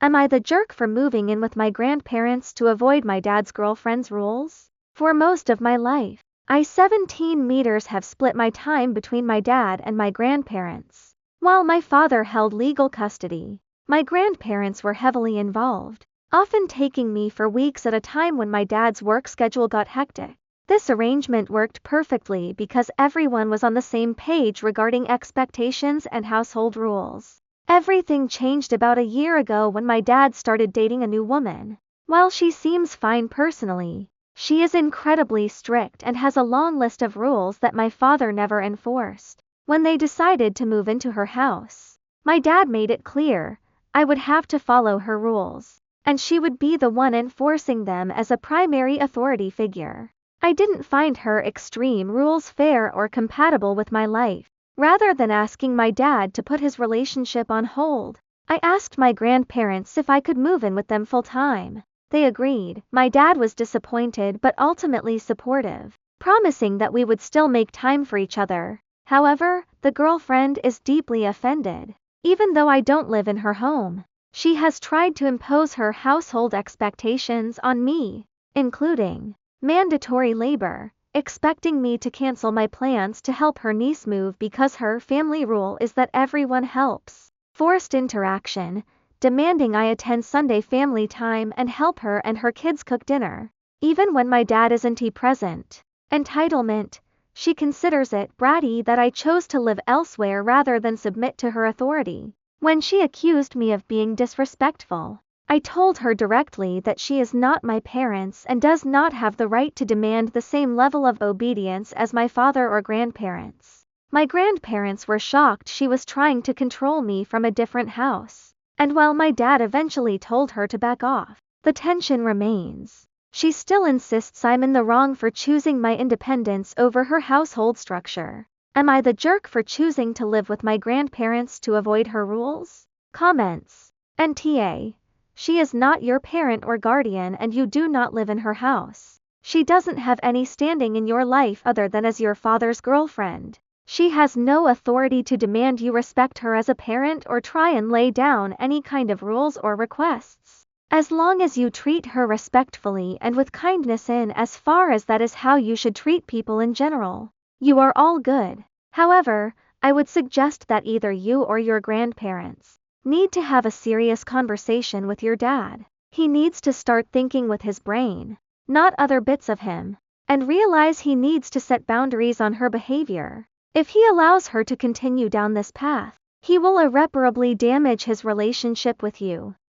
Am I the jerk for moving in with my grandparents to avoid my dad's girlfriend's rules? For most of my life, I 17 meters have split my time between my dad and my grandparents. While my father held legal custody, my grandparents were heavily involved, often taking me for weeks at a time when my dad's work schedule got hectic. This arrangement worked perfectly because everyone was on the same page regarding expectations and household rules. Everything changed about a year ago when my dad started dating a new woman. While she seems fine personally, she is incredibly strict and has a long list of rules that my father never enforced. When they decided to move into her house, my dad made it clear I would have to follow her rules, and she would be the one enforcing them as a primary authority figure. I didn't find her extreme rules fair or compatible with my life. Rather than asking my dad to put his relationship on hold, I asked my grandparents if I could move in with them full time. They agreed. My dad was disappointed but ultimately supportive, promising that we would still make time for each other. However, the girlfriend is deeply offended. Even though I don't live in her home, she has tried to impose her household expectations on me, including mandatory labor, expecting me to cancel my plans to help her niece move because her family rule is that everyone helps, forced interaction, demanding I attend Sunday family time and help her and her kids cook dinner, even when my dad isn't present. Entitlement. She considers it bratty that I chose to live elsewhere rather than submit to her authority. When she accused me of being disrespectful, I told her directly that she is not my parents and does not have the right to demand the same level of obedience as my father or grandparents. My grandparents were shocked she was trying to control me from a different house, and while my dad eventually told her to back off, the tension remains. She still insists I'm in the wrong for choosing my independence over her household structure. Am I the jerk for choosing to live with my grandparents to avoid her rules? Comments. NTA. She is not your parent or guardian and you do not live in her house. She doesn't have any standing in your life other than as your father's girlfriend. She has no authority to demand you respect her as a parent or try and lay down any kind of rules or requests. As long as you treat her respectfully and with kindness in as far as that is how you should treat people in general, you are all good. However, I would suggest that either you or your grandparents need to have a serious conversation with your dad. He needs to start thinking with his brain, not other bits of him, and realize he needs to set boundaries on her behavior. If he allows her to continue down this path, he will irreparably damage his relationship with you.